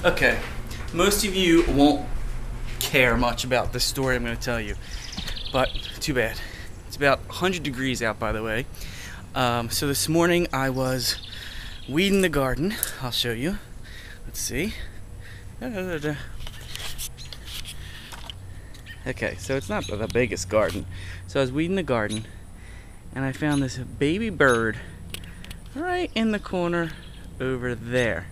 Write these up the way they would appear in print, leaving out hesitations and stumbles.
Okay, most of you won't care much about this story I'm going to tell you, but too bad. It's about 100 degrees out, by the way. So this morning I was weeding the garden. I'll show you. Let's see. Okay, so it's not the biggest garden. So I was weeding the garden, and I found this baby bird right in the corner over there.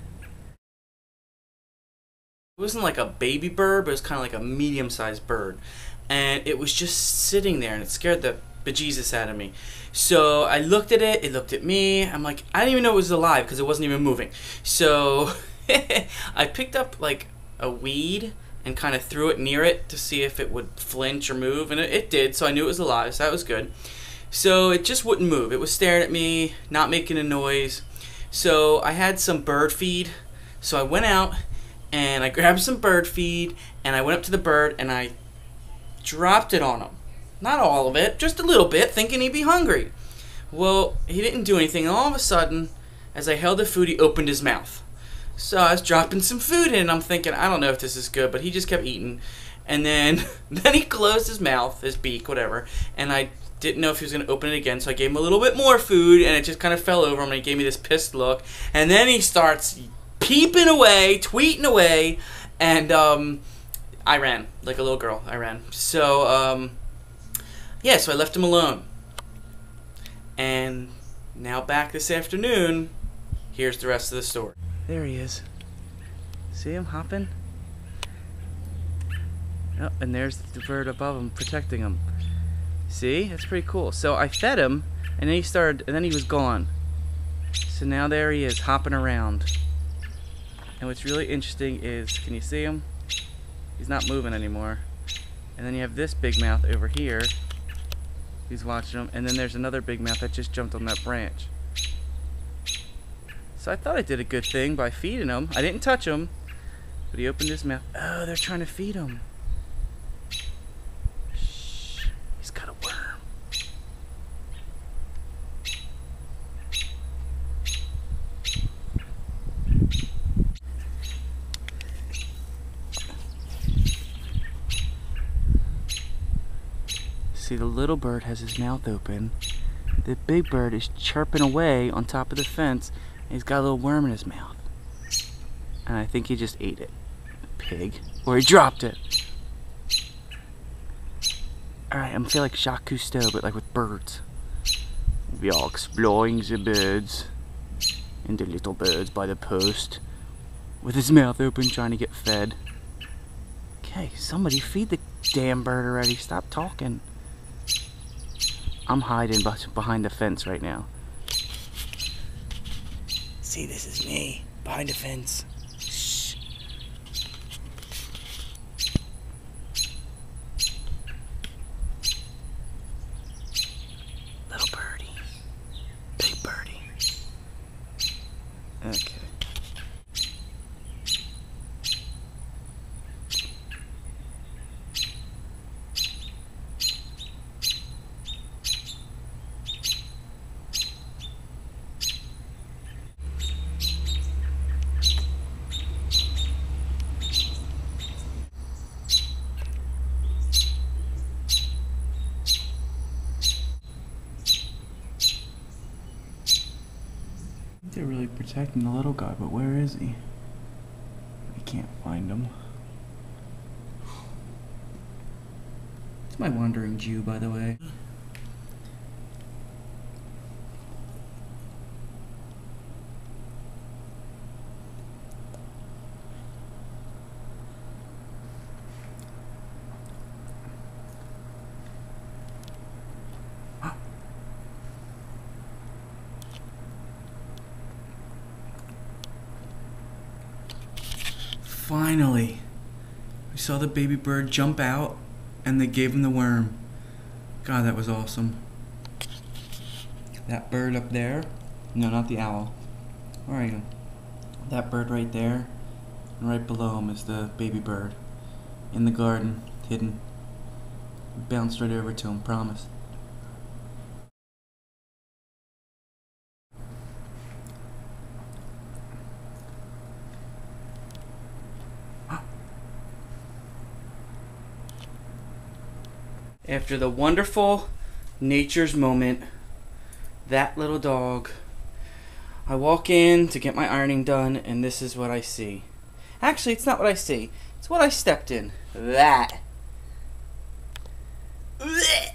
It wasn't like a baby bird, but it was kind of like a medium-sized bird. And it was just sitting there, and it scared the bejesus out of me. So I looked at it looked at me. I'm like, I didn't even know it was alive because it wasn't even moving. So I picked up like a weed and kind of threw it near it to see if it would flinch or move, and it did, so I knew it was alive, so that was good. So it just wouldn't move. It was staring at me, not making a noise. So I had some bird feed, so I went out and I grabbed some bird feed, and I went up to the bird and I dropped it on him. Not all of it, just a little bit, thinking he'd be hungry. Well, he didn't do anything, and all of a sudden, as I held the food, he opened his mouth. So I was dropping some food in, and I'm thinking, I don't know if this is good, but he just kept eating. And then he closed his mouth, his beak, whatever, and I didn't know if he was going to open it again, so I gave him a little bit more food, and it just kind of fell over him, and he gave me this pissed look. And then he starts peeping away, tweeting away, and I ran, like a little girl, I ran. So, yeah, so I left him alone. And now back this afternoon, here's the rest of the story. There he is. See him hopping? Oh, and there's the bird above him protecting him. See? That's pretty cool. So I fed him, and then he was gone. So now there he is, hopping around. And what's really interesting is, can you see him? He's not moving anymore. And then you have this big mouth over here. He's watching him. And then there's another big mouth that just jumped on that branch. So I thought I did a good thing by feeding him. I didn't touch him, but he opened his mouth. Oh, they're trying to feed him. Shh, he's got a worm. See, the little bird has his mouth open. The big bird is chirping away on top of the fence, and he's got a little worm in his mouth. And I think he just ate it. Pig. Or he dropped it. Alright, I feel like Jacques Cousteau, but like with birds. We are exploring the birds. And the little birds by the post. With his mouth open, trying to get fed. Okay, somebody feed the damn bird already. Stop talking. I'm hiding behind the fence right now. See, this is me, behind the fence. Shh. Little birdie. Big birdie. Okay. They're really protecting the little guy, but where is he? I can't find him. It's my wandering Jew, by the way. Finally, we saw the baby bird jump out, and they gave him the worm. God, that was awesome. That bird up there, no, not the owl. Where are you? That bird right there, and right below him is the baby bird. In the garden, hidden. Bounced right over to him, promise. After the wonderful nature's moment, that little dog, I walk in to get my ironing done, and this is what I see. Actually, it's not what I see. It's what I stepped in. That. Blech.